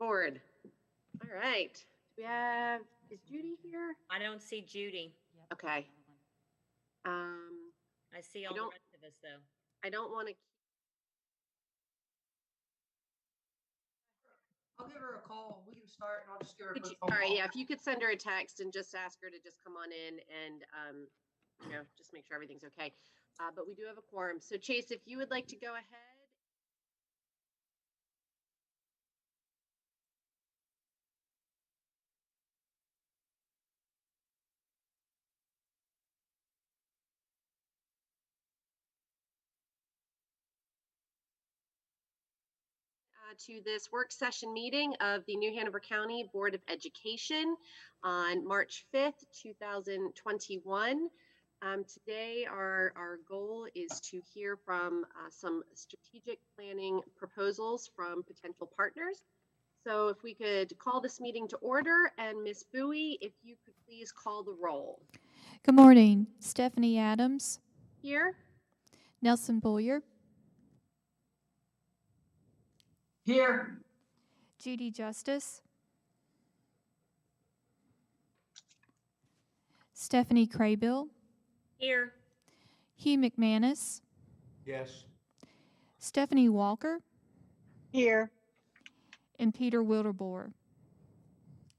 Board. All right. Is Judy here? I don't see Judy. Okay. I see all the rest of us though. I don't want to. I'll give her a call. We can start and I'll just give her a quick All phone right, call. yeah, if you could send her a text and just ask her to just come on in and, just make sure everything's okay. But we do have a quorum. So Chase, if you would like to go ahead. To this work session meeting of the New Hanover County Board of Education on March 5th, 2021. Today, our goal is to hear from some strategic planning proposals from potential partners. So if we could call this meeting to order, and Ms. Bowie, if you could please call the roll. Good morning. Stephanie Adams. Here. Nelson Boyer. Here. Judy Justice. Stephanie Craybill. Here. Hugh McManus. Yes. Stephanie Walker. Here. And Peter Wildeboer.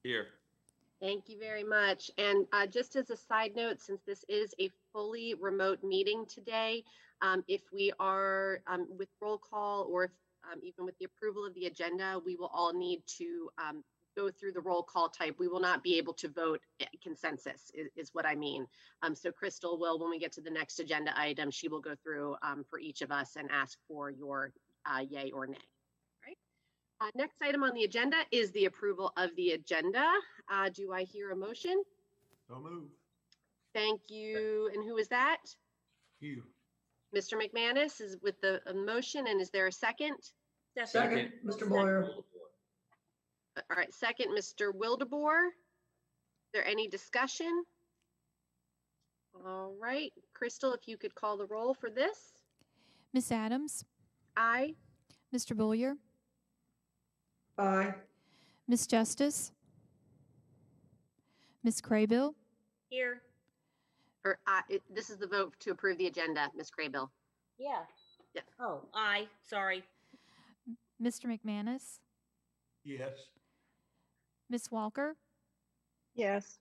Here. Thank you very much. And just as a side note, since this is a fully remote meeting today, if we are with roll call or if, even with the approval of the agenda, we will all need to go through the roll call type. We will not be able to vote consensus is what I mean. So Crystal will, when we get to the next agenda item, she will go through for each of us and ask for your yay or nay. Next item on the agenda is the approval of the agenda. Do I hear a motion? So move. Thank you. And who is that? Hugh. Mr. McManus is with the motion, and is there a second? Second, Mr. Boyer. All right, second, Mr. Wildeboer. Is there any discussion? All right, Crystal, if you could call the roll for this. Miss Adams. Aye. Mr. Boyer. Aye. Miss Justice. Miss Craybill. Here. Or this is the vote to approve the agenda, Ms. Craybill. Yeah. Yeah. Oh, aye. Sorry. Mr. McManus. Yes. Miss Walker. Yes.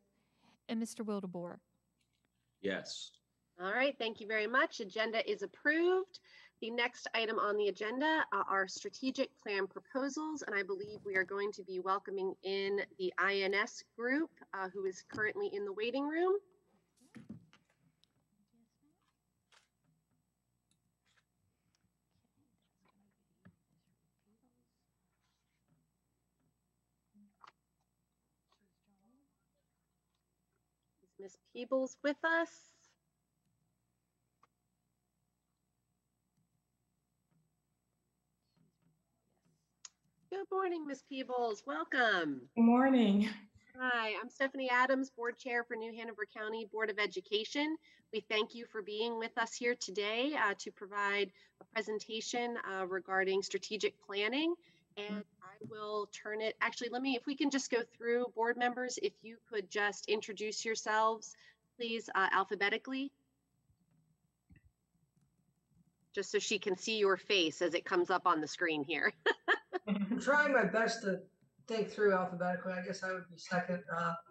And Mr. Wildeboer. Yes. All right, thank you very much. Agenda is approved. The next item on the agenda are strategic plan proposals, and I believe we are going to be welcoming in the INS group who is currently in the waiting room. Is Ms. Peebles with us? Good morning, Ms. Peebles. Welcome. Good morning. Hi, I'm Stephanie Adams, Board Chair for New Hanover County Board of Education. We thank you for being with us here today to provide a presentation regarding strategic planning. And I will turn it, actually, if we can just go through, board members, if you could just introduce yourselves, please, alphabetically. Just so she can see your face as it comes up on the screen here. I'm trying my best to think through alphabetically. I guess I would be second.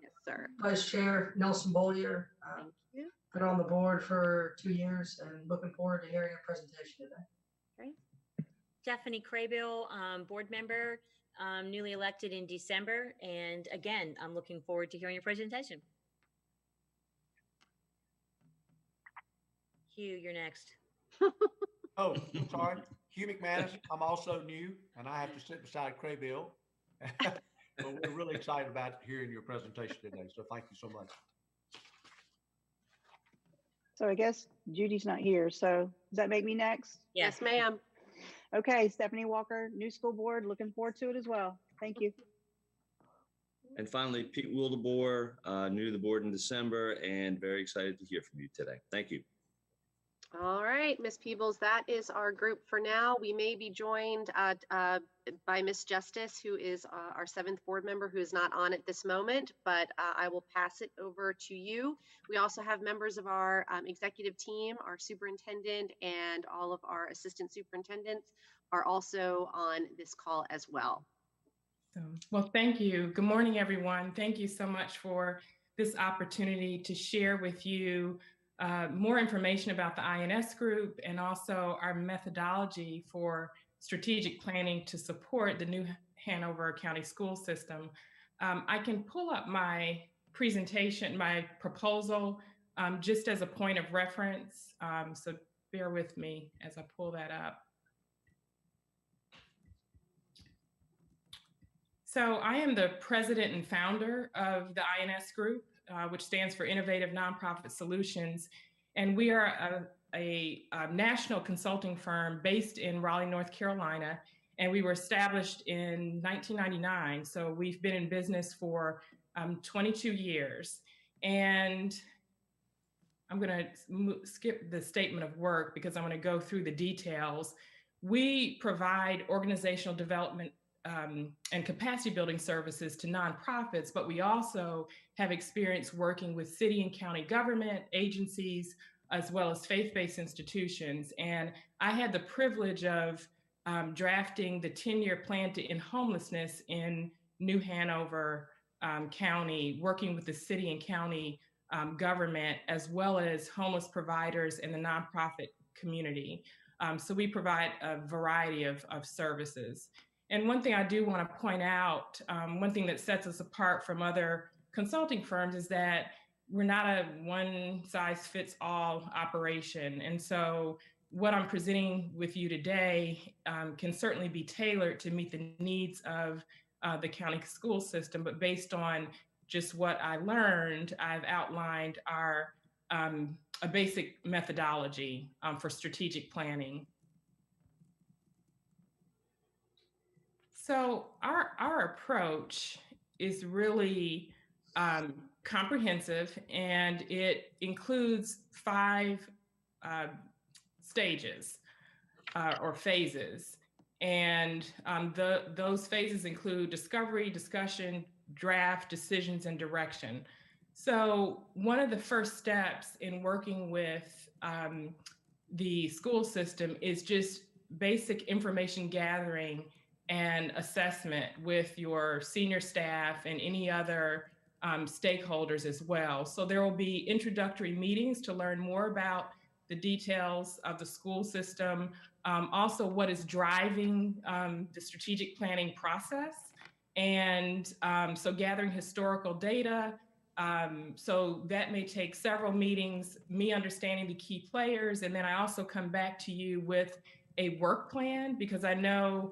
Yes, sir. Vice Chair Nelson Boyer. Thank you. Been on the board for 2 years and looking forward to hearing a presentation today. Great. Stephanie Craybill, board member, newly elected in December. And again, I'm looking forward to hearing your presentation. Hugh, you're next. Oh, I'm sorry. Hugh McManus. I'm also new, and I have to sit beside Craybill. But we're really excited about hearing your presentation today, so thank you so much. So I guess Judy's not here. So does that make me next? Yes, ma'am. Okay, Stephanie Walker, new school board. Looking forward to it as well. Thank you. And finally, Pete Wildeboer, new to the board in December, and very excited to hear from you today. Thank you. All right, Ms. Peebles, that is our group for now. We may be joined by Ms. Justice, who is our 7th board member, who is not on at this moment, but I will pass it over to you. We also have members of our executive team, our superintendent, and all of our assistant superintendents are also on this call as well. Well, thank you. Good morning, everyone. Thank you so much for this opportunity to share with you more information about the INS group and also our methodology for strategic planning to support the new Hanover County school system. I can pull up my presentation, my proposal, just as a point of reference. So bear with me as I pull that up. So I am the president and founder of the INS Group, which stands for Innovative Nonprofit Solutions. And we are a national consulting firm based in Raleigh, North Carolina. And we were established in 1999. So we've been in business for 22 years. And I'm going to skip the statement of work because I'm going to go through the details. We provide organizational development and capacity building services to nonprofits, but we also have experience working with city and county government agencies, as well as faith-based institutions. And I had the privilege of drafting the 10-year plan to end homelessness in New Hanover County, working with the city and county government, as well as homeless providers and the nonprofit community. So we provide a variety of services. And one thing I do want to point out, one thing that sets us apart from other consulting firms is that we're not a one-size-fits-all operation. And so what I'm presenting with you today can certainly be tailored to meet the needs of the county school system, but based on just what I learned, I've outlined our a basic methodology for strategic planning. So our approach is really comprehensive, and it includes 5 stages or phases. And those phases include discovery, discussion, draft, decisions, and direction. So one of the first steps in working with the school system is just basic information gathering and assessment with your senior staff and any other stakeholders as well. So there will be introductory meetings to learn more about the details of the school system, also what is driving the strategic planning process. And so gathering historical data. So that may take several meetings, me understanding the key players. And then I also come back to you with a work plan, because I know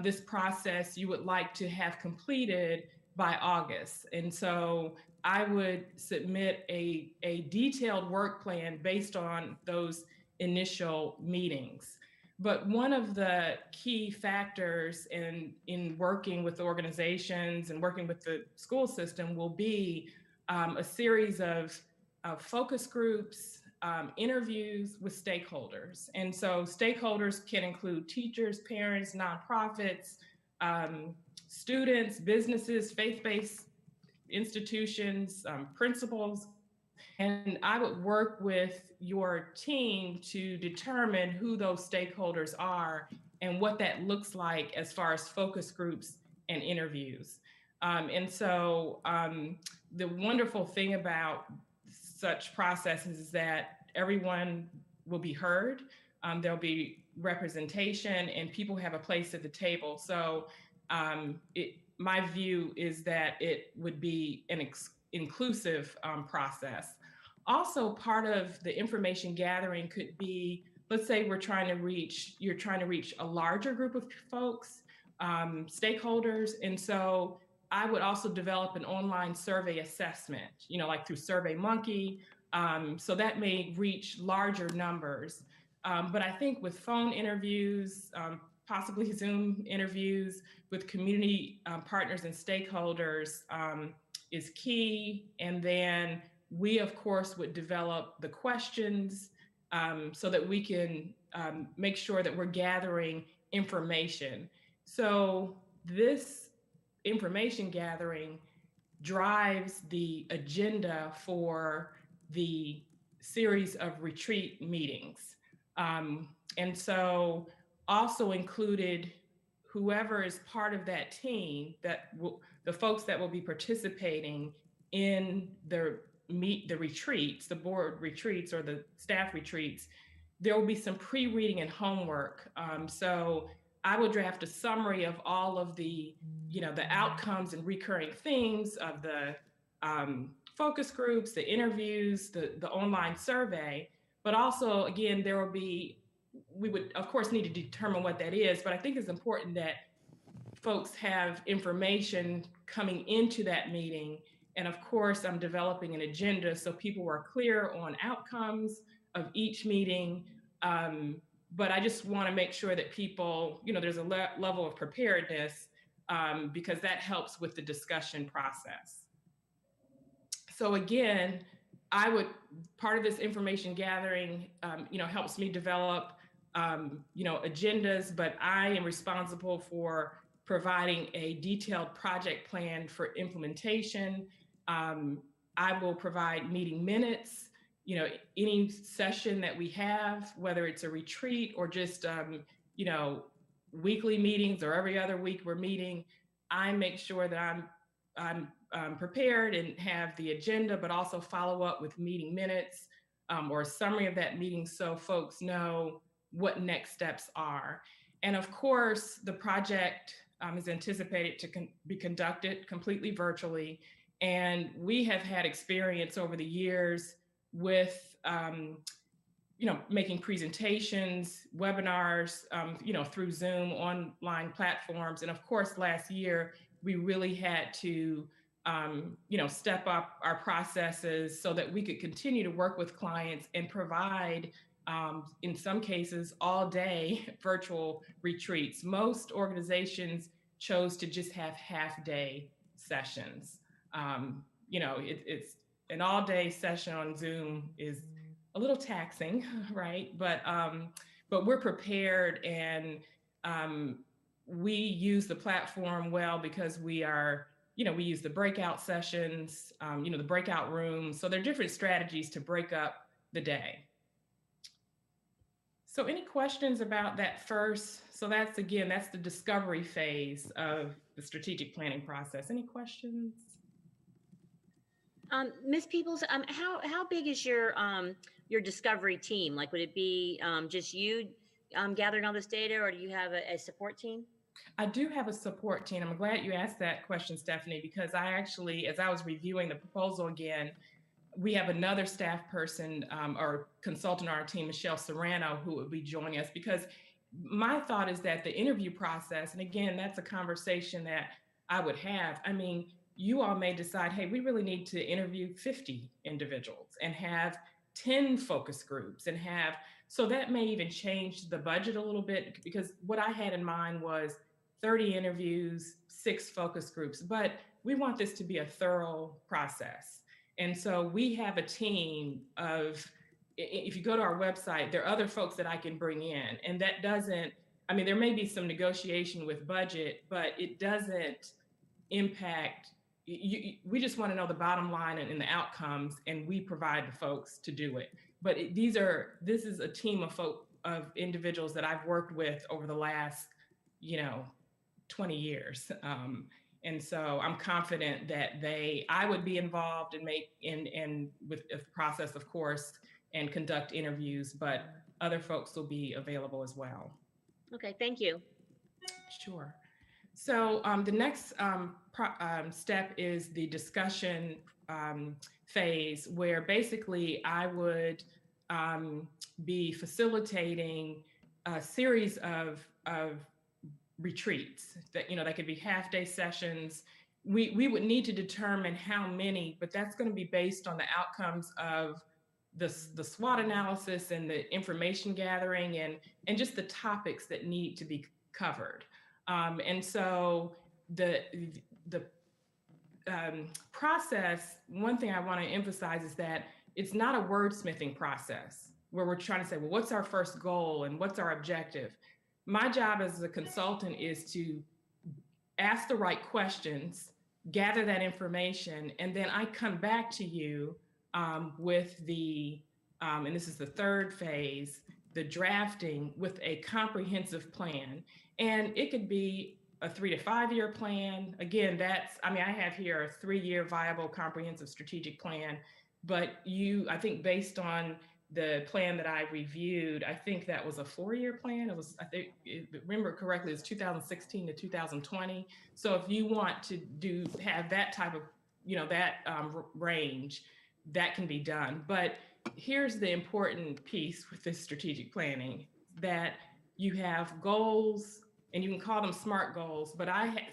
this process you would like to have completed by August. And so I would submit a detailed work plan based on those initial meetings. But one of the key factors in working with organizations and working with the school system will be a series of focus groups, interviews with stakeholders. And so stakeholders can include teachers, parents, nonprofits, students, businesses, faith-based institutions, principals. And I would work with your team to determine who those stakeholders are and what that looks like as far as focus groups and interviews. And so the wonderful thing about such processes is that everyone will be heard. There'll be representation and people have a place at the table. So my view is that it would be an inclusive process. Also, part of the information gathering could be, let's say you're trying to reach a larger group of folks, stakeholders. And so I would also develop an online survey assessment, like through SurveyMonkey. So that may reach larger numbers. But I think with phone interviews, possibly Zoom interviews with community partners and stakeholders is key. And then we, of course, would develop the questions so that we can make sure that we're gathering information. So this information gathering drives the agenda for the series of retreat meetings. And so also included whoever is part of that team, the folks that will be participating in the retreats, the board retreats or the staff retreats. There will be some pre-reading and homework. So I will draft a summary of all of the outcomes and recurring themes of the focus groups, the interviews, the online survey. But also, again, we would of course need to determine what that is, but I think it's important that folks have information coming into that meeting. And of course, I'm developing an agenda so people are clear on outcomes of each meeting. But I just want to make sure that people, there's a level of preparedness because that helps with the discussion process. So again, part of this information gathering, helps me develop, agendas, but I am responsible for providing a detailed project plan for implementation. I will provide meeting minutes, any session that we have, whether it's a retreat or just, weekly meetings or every other week we're meeting. I make sure that I'm prepared and have the agenda, but also follow up with meeting minutes or a summary of that meeting so folks know what next steps are. And of course, the project is anticipated to be conducted completely virtually. And we have had experience over the years with, making presentations, webinars, through Zoom, online platforms. And of course, last year, we really had to, step up our processes so that we could continue to work with clients and provide, in some cases, all day virtual retreats. Most organizations chose to just have half-day sessions. It's an all-day session on Zoom is a little taxing, right? But we're prepared, and we use the platform well because we use the breakout sessions, the breakout rooms. So there are different strategies to break up the day. So any questions about that first? So that's the discovery phase of the strategic planning process. Any questions? Ms. Peoples, how big is your discovery team? Like, would it be just you gathering all this data, or do you have a support team? I do have a support team. I'm glad you asked that question, Stephanie, because I actually, as I was reviewing the proposal again, we have another staff person or consultant on our team, Michelle Serrano, who will be joining us, because my thought is that the interview process, and again, that's a conversation that I would have. I mean, you all may decide, hey, we really need to interview 50 individuals and have 10 focus groups so that may even change the budget a little bit, because what I had in mind was 30 interviews, 6 focus groups, but we want this to be a thorough process. And so we have a team of, if you go to our website, there are other folks that I can bring in. And that doesn't, there may be some negotiation with budget, but it doesn't impact, we just want to know the bottom line and the outcomes, and we provide the folks to do it. But this is a team of individuals that I've worked with over the last, 20 years. And so I'm confident that I would be involved and with the process, of course, and conduct interviews, but other folks will be available as well. Okay, thank you. Sure. So the next step is the discussion phase, where basically I would be facilitating a series of retreats that, that could be half-day sessions. We would need to determine how many, but that's going to be based on the outcomes of the SWOT analysis and the information gathering and just the topics that need to be covered. And so the process, one thing I want to emphasize is that it's not a wordsmithing process. where we're trying to say, well, what's our first goal and what's our objective? My job as a consultant is to ask the right questions, gather that information, and then I come back to you with the, and this is the third phase, the drafting with a comprehensive plan. And it could be a 3 to 5 year plan. Again, I have here a 3-year viable comprehensive strategic plan, but I think based on the plan that I reviewed, I think that was a 4-year plan. It was, I think, remember correctly, it's 2016 to 2020. So if you want to have that type of, range, that can be done. But here's the important piece with this strategic planning, that you have goals, and you can call them SMART goals, but I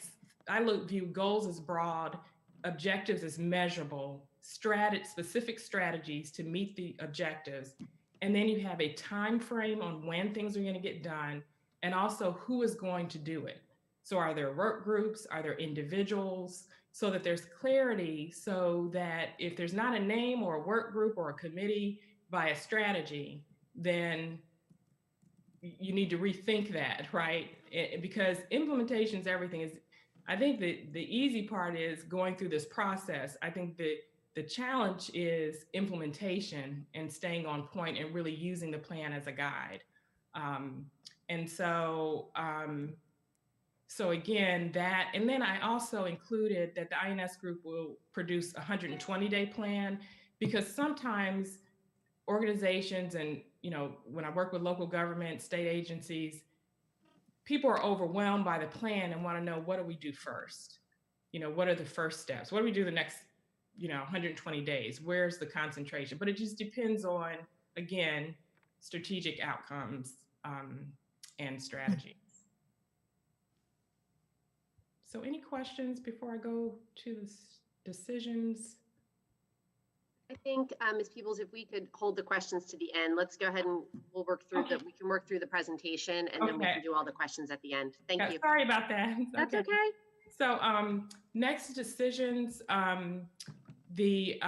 view goals as broad, objectives as measurable, specific strategies to meet the objectives. And then you have a time frame on when things are going to get done, and also who is going to do it. So are there work groups? Are there individuals? So that there's clarity, so that if there's not a name or a work group or a committee by a strategy, then you need to rethink that, right? Because implementation is everything. I think the easy part is going through this process. I think the challenge is implementation and staying on point and really using the plan as a guide. So again, that, and then I also included that the INS group will produce a 120-day plan, because sometimes organizations and, when I work with local government, state agencies, people are overwhelmed by the plan and want to know, what do we do first? What are the first steps? What do we do the next, 120 days? Where's the concentration? But it just depends on, again, strategic outcomes and strategy. So any questions before I go to the decisions? I think, Ms. Peebles, if we could hold the questions to the end, let's go ahead and we'll work through we can work through the presentation, and then we can do all the questions at the end. Thank you. Sorry about that. That's okay. So next decisions, I think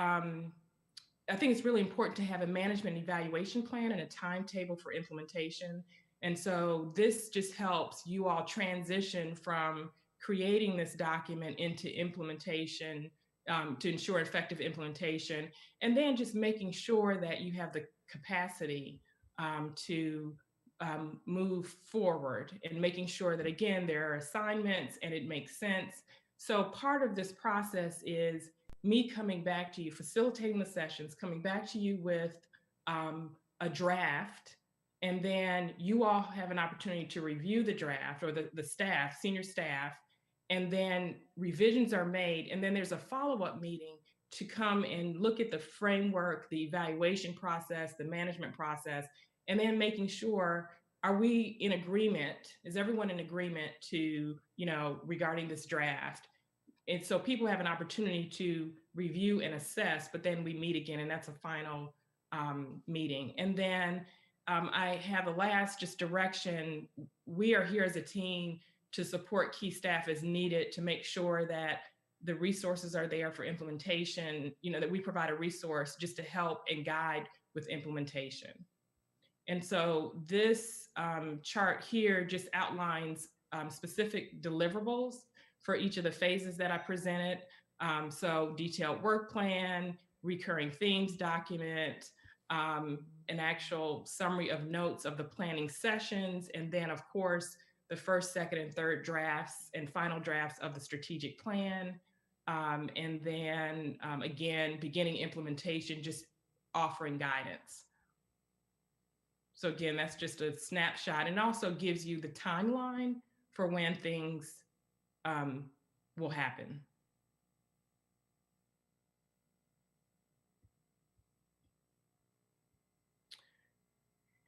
it's really important to have a management evaluation plan and a timetable for implementation. And so this just helps you all transition from creating this document into implementation, to ensure effective implementation, and then just making sure that you have the capacity to move forward, and making sure that, again, there are assignments and it makes sense. So part of this process is me coming back to you, facilitating the sessions, coming back to you with a draft, and then you all have an opportunity to review the draft, or the staff, senior staff, and then revisions are made. And then there's a follow-up meeting to come and look at the framework, the evaluation process, the management process, and then making sure, are we in agreement? Is everyone in agreement to, regarding this draft? And so people have an opportunity to review and assess, but then we meet again, and that's a final meeting. And then I have a last just direction. We are here as a team to support key staff as needed, to make sure that the resources are there for implementation, that we provide a resource just to help and guide with implementation. And so this chart here just outlines specific deliverables for each of the phases that I presented. So detailed work plan, recurring themes document, an actual summary of notes of the planning sessions, and then, of course, the first, second, and third drafts and final drafts of the strategic plan. And then again, beginning implementation, just offering guidance. So again, that's just a snapshot, and also gives you the timeline for when things will happen.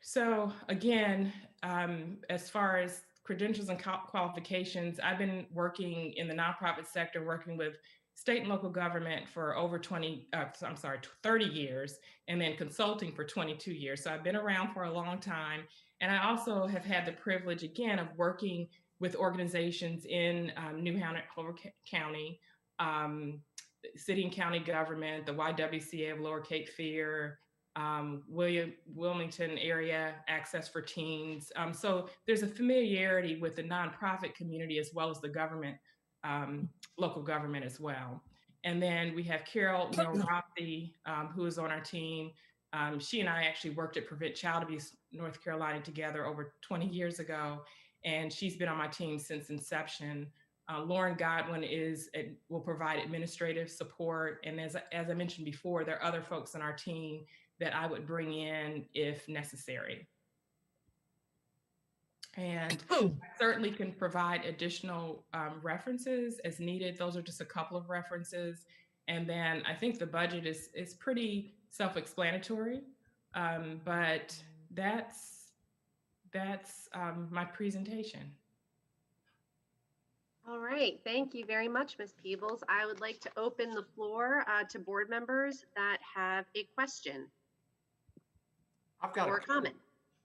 So again, as far as credentials and qualifications, I've been working in the nonprofit sector, working with state and local government for over 30 years, and then consulting for 22 years. So I've been around for a long time. And I also have had the privilege, again, of working with organizations in New Hanover County, city and county government, the YWCA of Lower Cape Fear, Wilmington area access for teens. So there's a familiarity with the nonprofit community as well as the government, local government as well. And then we have Carol Rossi, who is on our team. She and I actually worked at Prevent Child Abuse North Carolina together over 20 years ago, and she's been on my team since inception. Lauren Godwin will provide administrative support, and as I mentioned before, there are other folks on our team that I would bring in if necessary. And I certainly can provide additional references as needed. Those are just a couple of references. And then I think the budget is pretty self-explanatory, but that's my presentation. All right, thank you very much, Ms. Peebles. I would like to open the floor to board members that have a question I've got or a comment.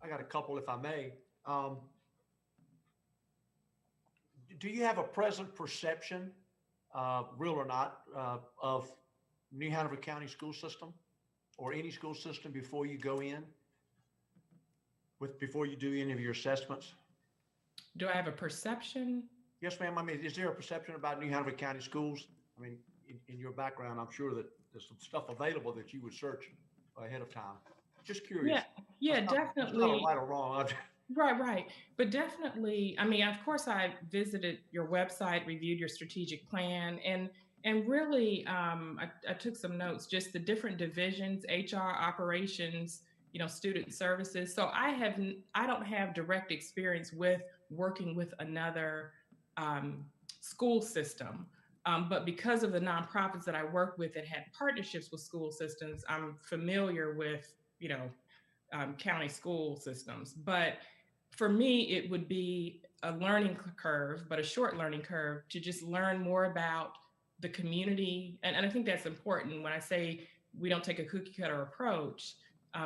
I got a couple, if I may. Do you have a present perception, real or not, of New Hanover County school system or any school system before you go in, before you do any of your assessments? Do I have a perception? Yes, ma'am. I mean, is there a perception about New Hanover County schools? I mean, in your background, I'm sure that there's some stuff available that you would search ahead of time. Just curious. Yeah, It's definitely. not a right or wrong. Right. But definitely, I mean, of course, I visited your website, reviewed your strategic plan, and really, I took some notes, just the different divisions, HR, operations, student services. So I don't have direct experience with working with another school system. But because of the nonprofits that I work with that had partnerships with school systems, I'm familiar with, county school systems. But for me, it would be a learning curve, but a short learning curve to just learn more about the community. And I think that's important when I say we don't take a cookie cutter approach.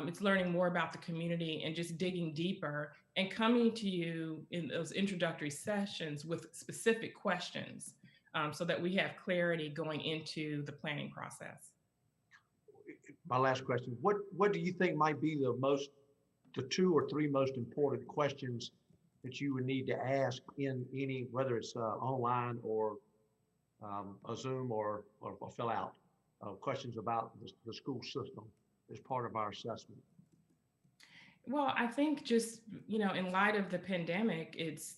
It's learning more about the community and just digging deeper and coming to you in those introductory sessions with specific questions so that we have clarity going into the planning process. My last question, what do you think might be the 2 or 3 most important questions that you would need to ask in any, whether it's online or a Zoom or a fill out, questions about the school system as part of our assessment? Well, I think just, in light of the pandemic, it's,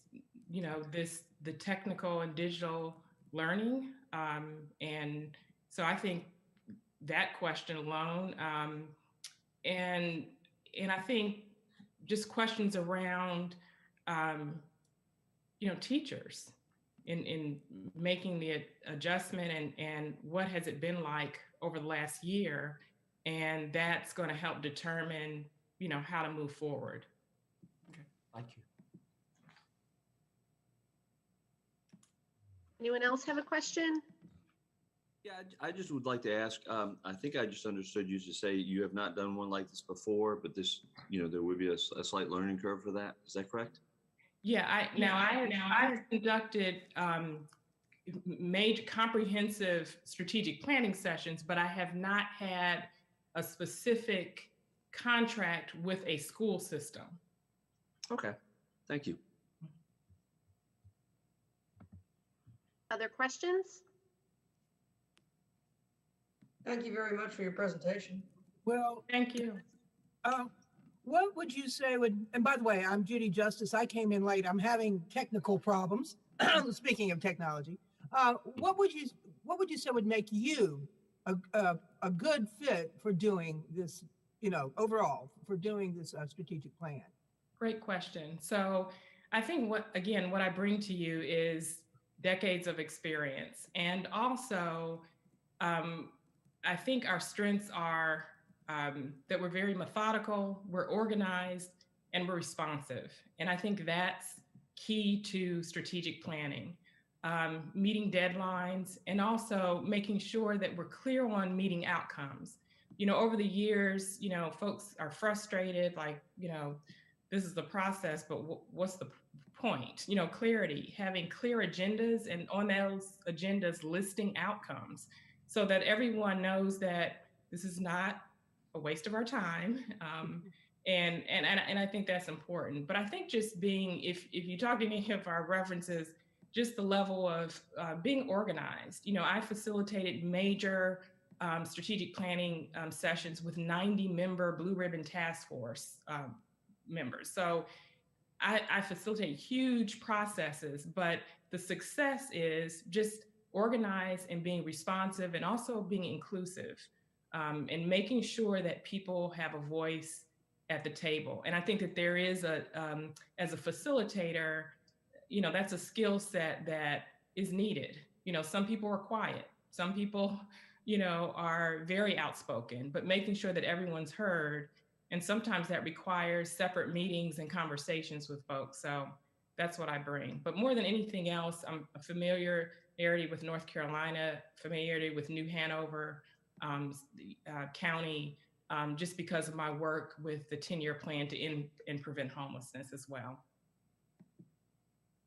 the technical and digital learning. And so I think that question alone, and I think just questions around, teachers in making the adjustment and what has it been like over the last year. And that's going to help determine, how to move forward. Okay, thank you. Anyone else have a question? Yeah, I just would like to ask, I think I just understood you to say you have not done one like this before, but this, there would be a slight learning curve for that. Is that correct? Yeah, I've conducted major comprehensive strategic planning sessions, but I have not had a specific contract with a school system. Okay, thank you. Other questions? Thank you very much for your presentation. Well, Thank you. what would you say and by the way, I'm Judy Justice. I came in late. I'm having technical problems. Speaking of technology, what would you say would make you a good fit for doing this, overall for doing this strategic plan? Great question. So I think what I bring to you is decades of experience. And also, I think our strengths are that we're very methodical, we're organized, and we're responsive. And I think that's key to strategic planning, meeting deadlines, and also making sure that we're clear on meeting outcomes. Over the years, folks are frustrated, like, this is the process, but what's the point? Clarity, having clear agendas, and on those agendas listing outcomes so that everyone knows that this is not a waste of our time. And I think that's important. But I think just being, if you talk to any of our references, just the level of being organized. I facilitated major strategic planning sessions with 90-member Blue Ribbon Task Force members. So I facilitate huge processes, but the success is just organized and being responsive and also being inclusive and making sure that people have a voice at the table. And I think that there is as a facilitator, that's a skill set that is needed. Some people are quiet. Some people, are very outspoken, but making sure that everyone's heard. And sometimes that requires separate meetings and conversations with folks. So that's what I bring. But more than anything else, I'm a familiarity with North Carolina, familiarity with New Hanover County, just because of my work with the 10-year plan to end and prevent homelessness as well.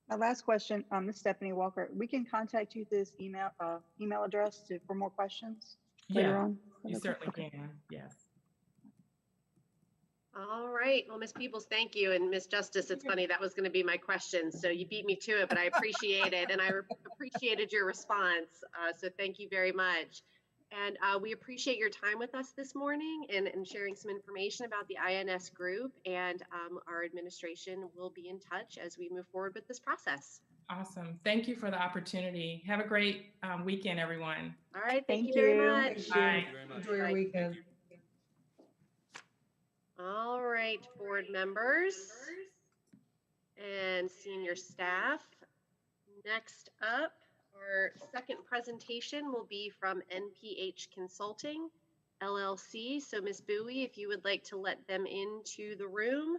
My last question, Ms. Stephanie Walker, we can contact you this email address for more questions later on? You certainly can, yes. All right. Well, Ms. Peebles, thank you. And Ms. Justice, it's funny, that was going to be my question. So you beat me to it, but I appreciate it. And I appreciated your response. So thank you very much. And we appreciate your time with us this morning and sharing some information about the INS group. And our administration will be in touch as we move forward with this process. Awesome. Thank you for the opportunity. Have a great weekend, everyone. All right. Thank you Thank very you. much. Bye. Enjoy your weekend. All right, board members and senior staff. Next up, our second presentation will be from NPH Consulting, LLC. So Ms. Bowie, if you would like to let them into the room,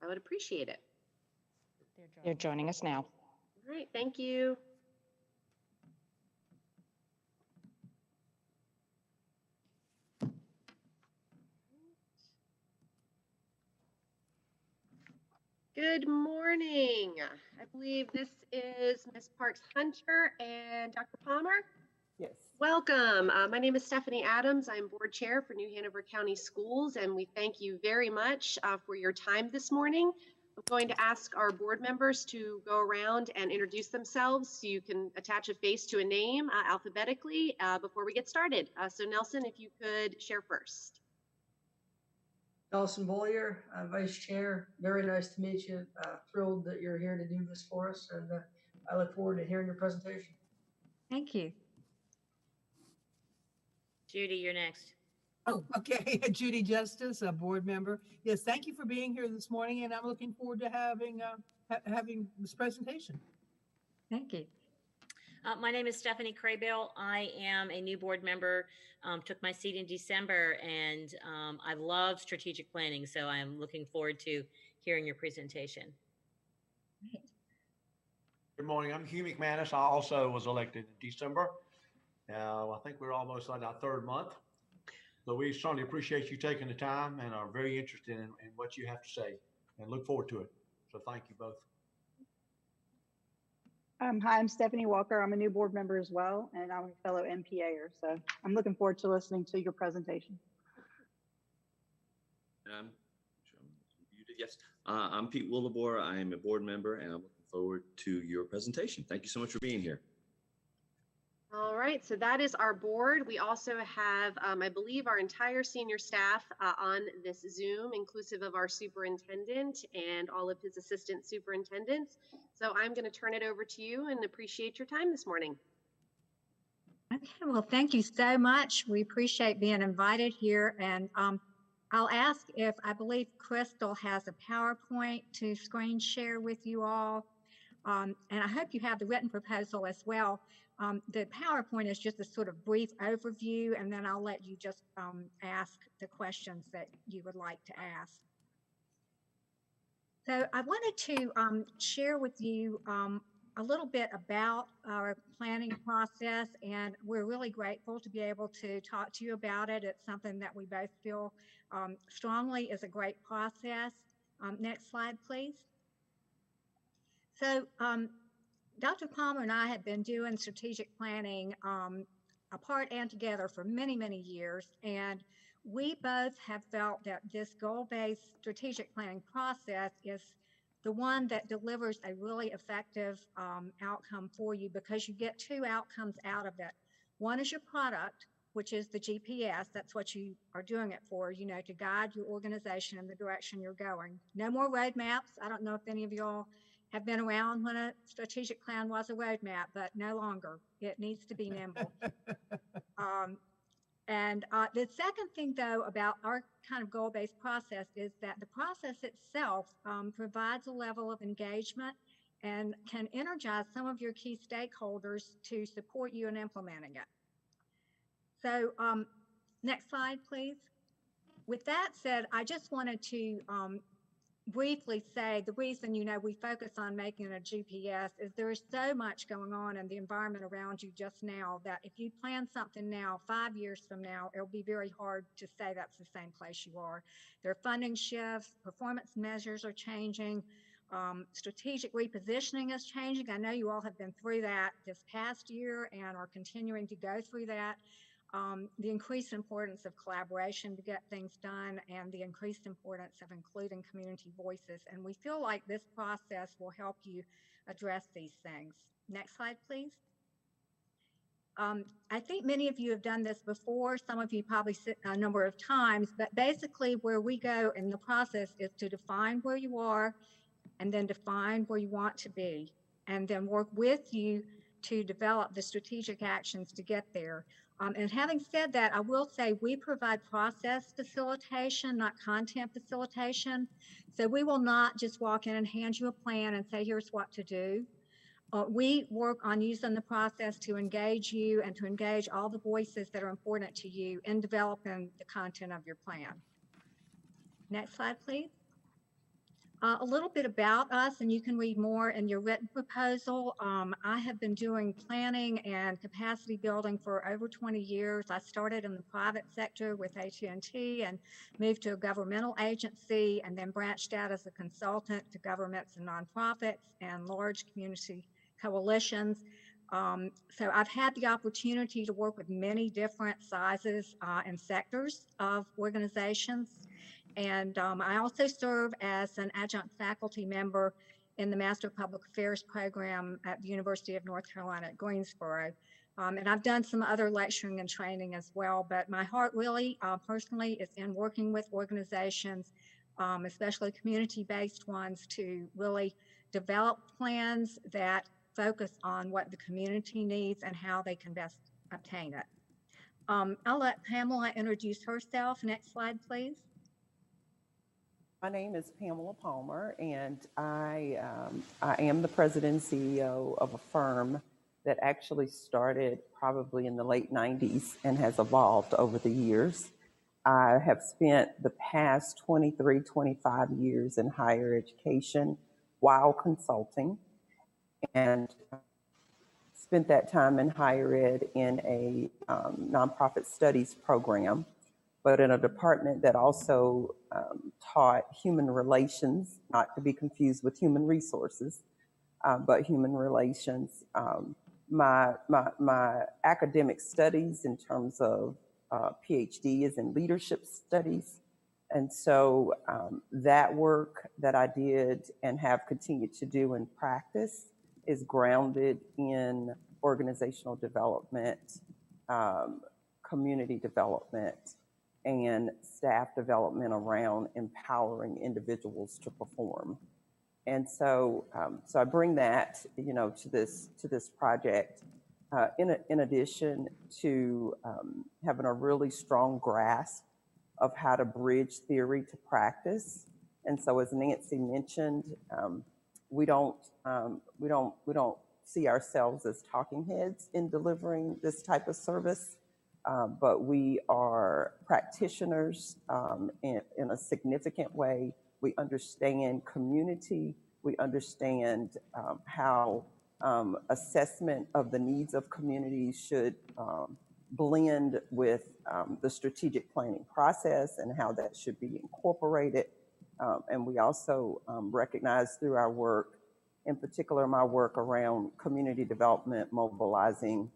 I would appreciate it. They're joining us now. All right, thank you. Good morning. I believe this is Ms. Parks Hunter and Dr. Palmer. Yes. Welcome. My name is Stephanie Adams. I'm board chair for New Hanover County Schools, and we thank you very much for your time this morning. I'm going to ask our board members to go around and introduce themselves so you can attach a face to a name alphabetically before we get started. So Nelson, if you could share first. Nelson Bollier, Vice Chair. Very nice to meet you. Thrilled that you're here to do this for us, and I look forward to hearing your presentation. Thank you. Judy, you're next. Oh, okay. Judy Justice, a board member. Yes, thank you for being here this morning, and I'm looking forward to having this presentation. Thank you. My name is Stephanie Craybill. I am a new board member, took my seat in December, and I love strategic planning, so I'm looking forward to hearing your presentation. Good morning. I'm Hugh McManus. I also was elected in December. I think we're almost on our third month. So we certainly appreciate you taking the time and are very interested in what you have to say and look forward to it. So thank you both. Hi, I'm Stephanie Walker. I'm a new board member as well, and I'm a fellow MPAer. So I'm looking forward to listening to your presentation. Yes, I'm Pete Wildeboer. I am a board member, and I'm looking forward to your presentation. Thank you so much for being here. All right, so that is our board. We also have, I believe, our entire senior staff on this Zoom, inclusive of our superintendent and all of his assistant superintendents. So I'm going to turn it over to you and appreciate your time this morning. Okay, well, thank you so much. We appreciate being invited here. And I'll ask if I believe Crystal has a PowerPoint to screen share with you all. And I hope you have the written proposal as well. The PowerPoint is just a sort of brief overview, and then I'll let you just ask the questions that you would like to ask. So I wanted to share with you a little bit about our planning process, and we're really grateful to be able to talk to you about it. It's something that we both feel strongly is a great process. Next slide, please. So Dr. Palmer and I have been doing strategic planning apart and together for many, many years, and we both have felt that this goal-based strategic planning process is the one that delivers a really effective outcome for you, because you get two outcomes out of it. One is your product, which is the GPS. That's what you are doing it for, to guide your organization in the direction you're going. No more roadmaps. I don't know if any of y'all have been around when a strategic plan was a roadmap, but no longer. It needs to be nimble. The second thing, though, about our kind of goal-based process is that the process itself provides a level of engagement and can energize some of your key stakeholders to support you in implementing it. So next slide, please. With that said, I just wanted to briefly say the reason, we focus on making a GPS is there is so much going on in the environment around you just now that if you plan something now, 5 years from now, it'll be very hard to say that's the same place you are. There are funding shifts, performance measures are changing, strategic repositioning is changing. I know you all have been through that this past year and are continuing to go through that. The increased importance of collaboration to get things done, and the increased importance of including community voices. And we feel like this process will help you address these things. Next slide, please. I think many of you have done this before. Some of you probably a number of times, but basically where we go in the process is to define where you are and then define where you want to be, and then work with you to develop the strategic actions to get there. And having said that, I will say we provide process facilitation, not content facilitation. So we will not just walk in and hand you a plan and say, here's what to do. We work on using the process to engage you and to engage all the voices that are important to you in developing the content of your plan. Next slide, please. A little bit about us, and you can read more in your written proposal. I have been doing planning and capacity building for over 20 years. I started in the private sector with AT&T and moved to a governmental agency, and then branched out as a consultant to governments and nonprofits and large community coalitions. So I've had the opportunity to work with many different sizes and sectors of organizations. And I also serve as an adjunct faculty member in the Master of Public Affairs program at the University of North Carolina at Greensboro. And I've done some other lecturing and training as well, but my heart really personally is in working with organizations, especially community-based ones, to really develop plans that focus on what the community needs and how they can best obtain it. I'll let Pamela introduce herself. Next slide, please. My name is Pamela Palmer, and I am the president and CEO of a firm that actually started probably in the late 90s and has evolved over the years. I have spent the past 23, 25 years in higher education while consulting, and spent that time in higher ed in a nonprofit studies program, but in a department that also taught human relations, not to be confused with human resources, but human relations. My academic studies in terms of PhD is in leadership studies. And so that work that I did and have continued to do in practice is grounded in organizational development, community development, and staff development around empowering individuals to perform. And so, so I bring that, to this project. In addition to having a really strong grasp of how to bridge theory to practice. And so, as Nancy mentioned, we don't see ourselves as talking heads in delivering this type of service. But we are practitioners in a significant way. We understand community. We understand how assessment of the needs of communities should blend with the strategic planning process and how that should be incorporated. And we also recognize through our work, in particular my work around community development, mobilizing,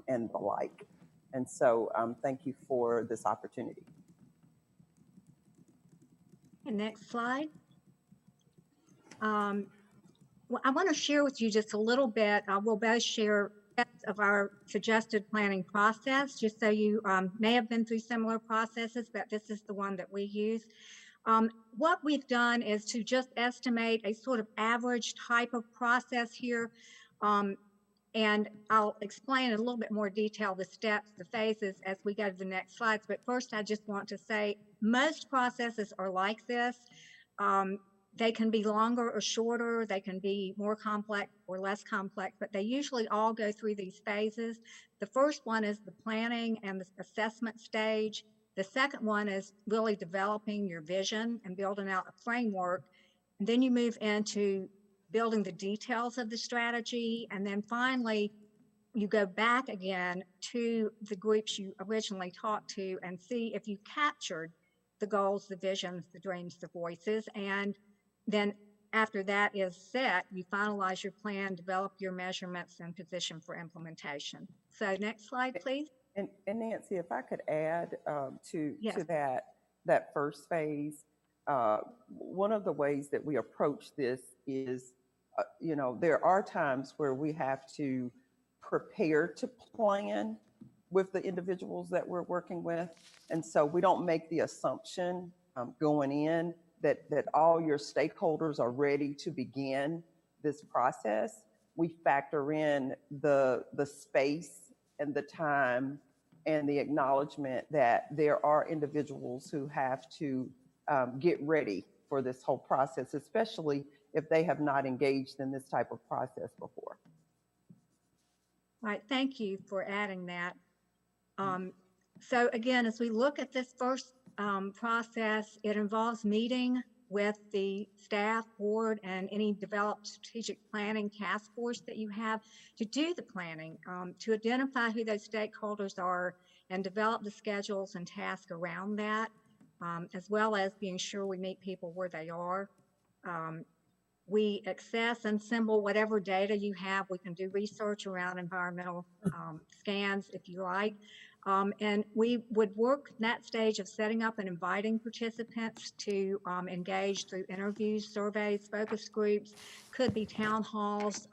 and the like. And so thank you for this opportunity. And next slide. Well, I want to share with you just a little bit. We'll both share of our suggested planning process, just so you may have been through similar processes, but this is the one that we use. What we've done is to just estimate a sort of average type of process here. And I'll explain in a little bit more detail the steps, the phases as we go to the next slides. But first, I just want to say most processes are like this. They can be longer or shorter. They can be more complex or less complex, but they usually all go through these phases. The first one is the planning and the assessment stage. The second one is really developing your vision and building out a framework. And then you move into building the details of the strategy. And then finally, you go back again to the groups you originally talked to and see if you captured the goals, the visions, the dreams, the voices. And then after that is set, you finalize your plan, develop your measurements, and position for implementation. So next slide, please. And Nancy, if I could add Yes. to that first phase, one of the ways that we approach this is, there are times where we have to prepare to plan with the individuals that we're working with. And so we don't make the assumption going in that all your stakeholders are ready to begin this process. We factor in the space and the time and the acknowledgement that there are individuals who have to get ready for this whole process, especially if they have not engaged in this type of process before. All right, thank you for adding that. So again, as we look at this first process, it involves meeting with the staff, board, and any developed strategic planning task force that you have to do the planning, to identify who those stakeholders are and develop the schedules and tasks around that, as well as being sure we meet people where they are. We access and assemble whatever data you have. We can do research around environmental scans if you like. And we would work that stage of setting up and inviting participants to engage through interviews, surveys, focus groups, could be town halls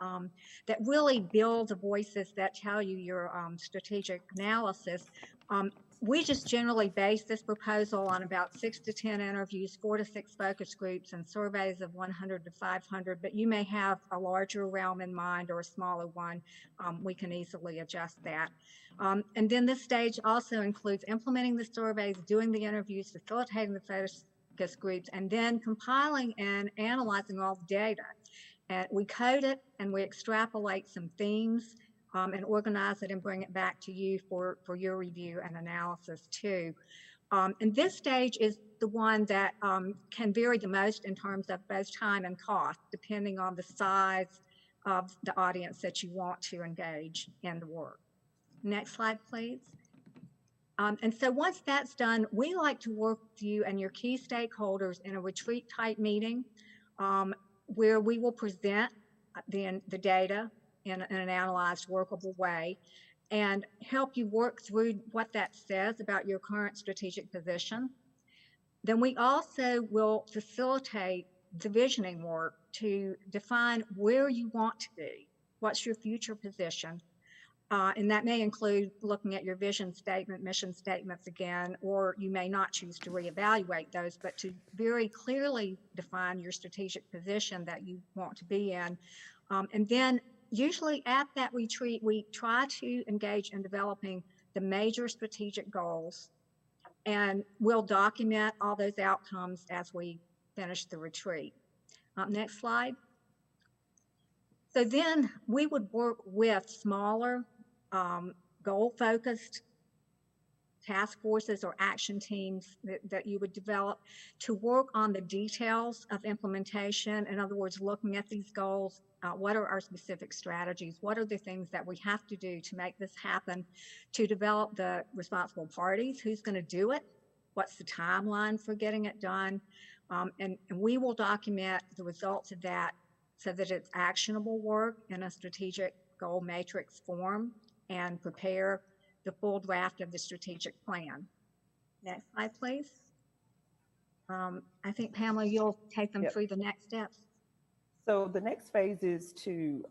that really build the voices that tell you your strategic analysis. We just generally base this proposal on about 6 to 10 interviews, 4 to 6 focus groups, and surveys of 100 to 500, but you may have a larger realm in mind or a smaller one. We can easily adjust that. And then this stage also includes implementing the surveys, doing the interviews, facilitating the focus groups, and then compiling and analyzing all the data. And we code it and we extrapolate some themes and organize it and bring it back to you for your review and analysis too. And this stage is the one that can vary the most in terms of both time and cost, depending on the size of the audience that you want to engage in the work. Next slide, please. And so once that's done, we like to work with you and your key stakeholders in a retreat type meeting where we will present the data in an analyzed, workable way and help you work through what that says about your current strategic position. Then we also will facilitate the visioning work to define where you want to be, what's your future position. And that may include looking at your vision statement, mission statements again, or you may not choose to reevaluate those, but to very clearly define your strategic position that you want to be in. And then usually at that retreat, we try to engage in developing the major strategic goals, and we'll document all those outcomes as we finish the retreat. Next slide. So then we would work with smaller goal-focused task forces or action teams that you would develop to work on the details of implementation. In other words, looking at these goals, what are our specific strategies? What are the things that we have to do to make this happen, to develop the responsible parties? Who's going to do it? What's the timeline for getting it done? And we will document the results of that so that it's actionable work in a strategic goal matrix form and prepare the full draft of the strategic plan. Next slide, please. I think Pamela, you'll take them Yep. through the next steps. So the next phase is to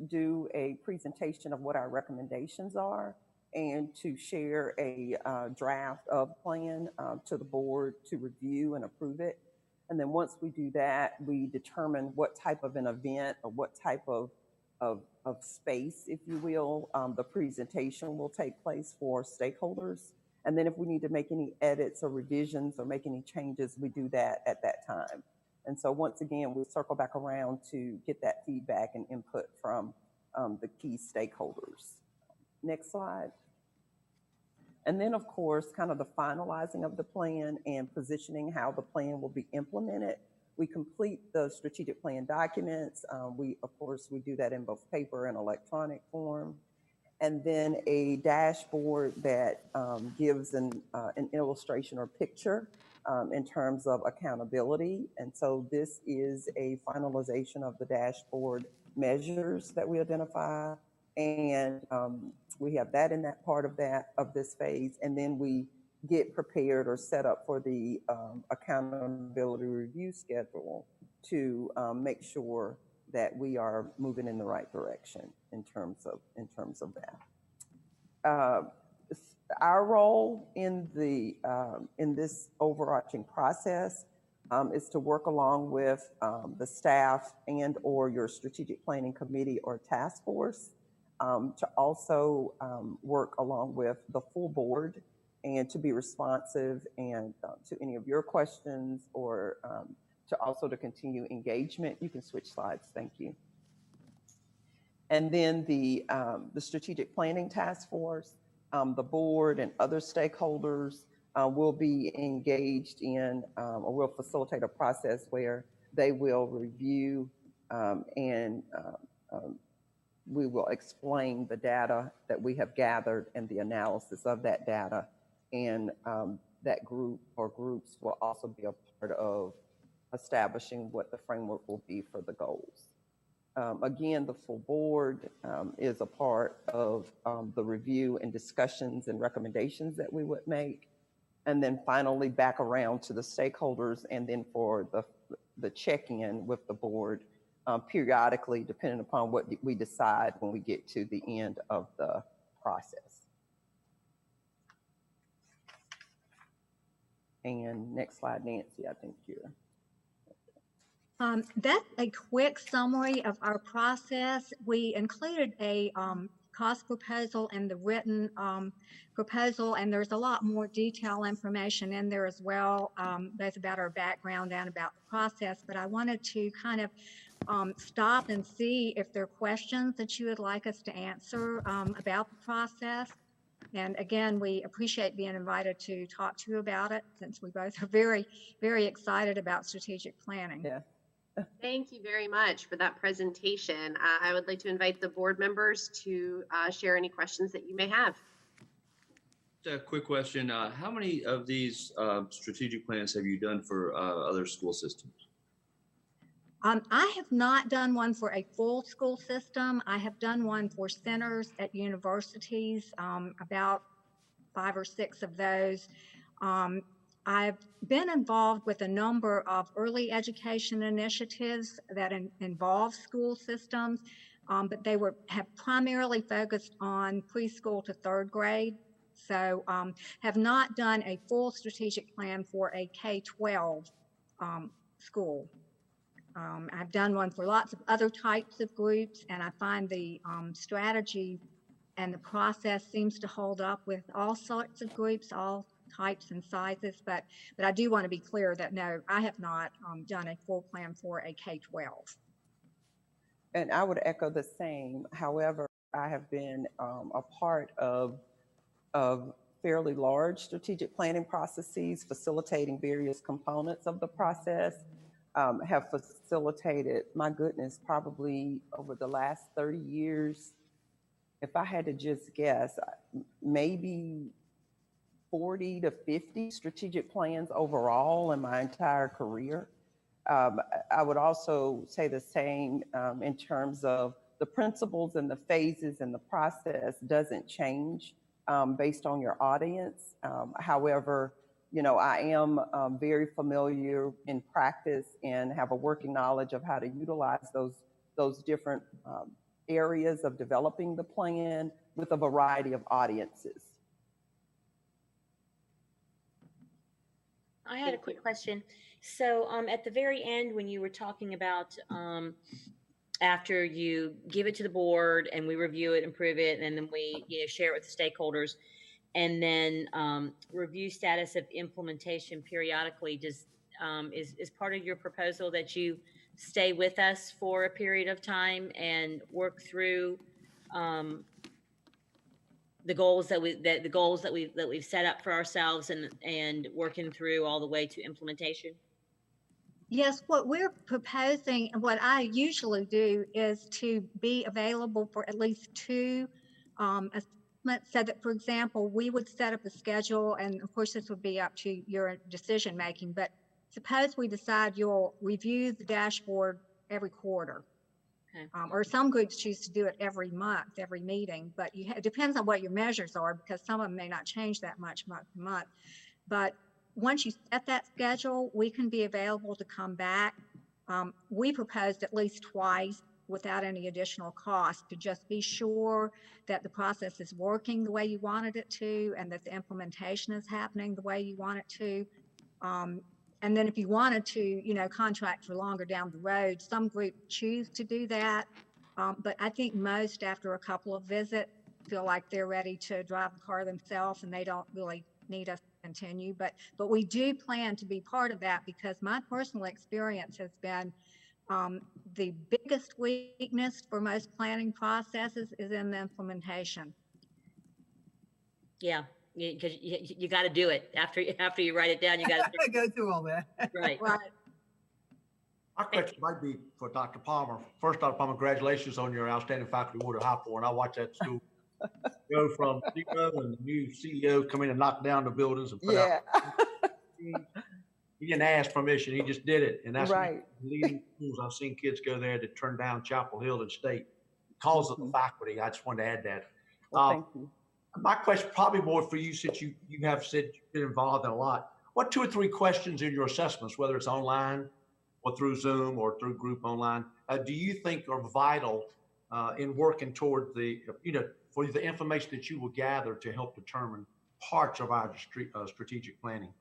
do a presentation of what our recommendations are and to share a draft of plan to the board to review and approve it. And then once we do that, we determine what type of an event or what type of space, if you will, the presentation will take place for stakeholders. And then if we need to make any edits or revisions or make any changes, we do that at that time. And so once again, we circle back around to get that feedback and input from the key stakeholders. Next slide. And then of course, kind of the finalizing of the plan and positioning how the plan will be implemented. We complete the strategic plan documents. Of course, we do that in both paper and electronic form. And then a dashboard that gives an illustration or picture in terms of accountability. And so this is a finalization of the dashboard measures that we identify. And we have that in that part of this phase. And then we get prepared or set up for the accountability review schedule to make sure that we are moving in the right direction in terms of that. Our role in this overarching process is to work along with the staff and or your strategic planning committee or task force to also work along with the full board and to be responsive and to any of your questions or to continue engagement. You can switch slides, thank you. And then the strategic planning task force, the board and other stakeholders will be engaged in or will facilitate a process where they will review and we will explain the data that we have gathered and the analysis of that data. And that group or groups will also be a part of establishing what the framework will be for the goals. Again, the full board is a part of the review and discussions and recommendations that we would make. And then finally back around to the stakeholders and then for the check-in with the board periodically, depending upon what we decide when we get to the end of the process. And next slide, Nancy, I think you're. That's a quick summary of our process. We included a cost proposal in the written proposal, and there's a lot more detailed information in there as well, both about our background and about the process. But I wanted to kind of stop and see if there are questions that you would like us to answer about the process. And again, we appreciate being invited to talk to you about it since we both are very, very excited about strategic planning. Yeah. Thank you very much for that presentation. I would like to invite the board members to share any questions that you may have. Just a quick question. How many of these strategic plans have you done for other school systems? I have not done one for a full school system. I have done one for centers at universities, about 5 or 6 of those. I've been involved with a number of early education initiatives that involve school systems, but they have primarily focused on preschool to 3rd grade. So have not done a full strategic plan for a K-12 school. I've done one for lots of other types of groups, and I find the strategy and the process seems to hold up with all sorts of groups, all types and sizes. But I do want to be clear that no, I have not done a full plan for a K-12. And I would echo the same. However, I have been a part of fairly large strategic planning processes, facilitating various components of the process. Have facilitated, my goodness, probably over the last 30 years, if I had to just guess, maybe 40 to 50 strategic plans overall in my entire career. I would also say the same in terms of the principles and the phases and the process doesn't change based on your audience. However, I am very familiar in practice and have a working knowledge of how to utilize those different areas of developing the plan with a variety of audiences. I had a quick question. So at the very end, when you were talking about after you give it to the board and we review it, improve it, and then we share it with the stakeholders, and then review status of implementation periodically, is part of your proposal that you stay with us for a period of time and work through the goals that we've set up for ourselves and working through all the way to implementation? Yes, what we're proposing, and what I usually do, is to be available for at least two assessments, so that, for example, we would set up a schedule, and of course this would be up to your decision making, but suppose we decide you'll review the dashboard every quarter. Okay. Or some groups choose to do it every month, every meeting, but it depends on what your measures are, because some of them may not change that much month to month. But once you set that schedule, we can be available to come back. We proposed at least twice without any additional cost, to just be sure that the process is working the way you wanted it to, and that the implementation is happening the way you want it to. And then if you wanted to, contract for longer down the road, some groups choose to do that. But I think most, after a couple of visits, feel like they're ready to drive the car themselves and they don't really need us to continue. But we do plan to be part of that, because my personal experience has been the biggest weakness for most planning processes is in the implementation. Yeah. Because you got to do it after you write it down. You got to go through all that. Right. Right. Our question might be for Dr. Palmer. First, Dr. Palmer, congratulations on your outstanding faculty award at Hawthorne. I watched that school go from zero and the new CEO come in and knock down the buildings and put out. He didn't ask permission. He just did it. And that's right. Leading schools. I've seen kids go there to turn down Chapel Hill and State because of the faculty. I just wanted to add that. Well, thank you. My question probably more for you, since you have said you've been involved in a lot. What 2 or 3 questions in your assessments, whether it's online or through Zoom or through group online, do you think are vital in working toward for the information that you will gather to help determine parts of our strategic planning?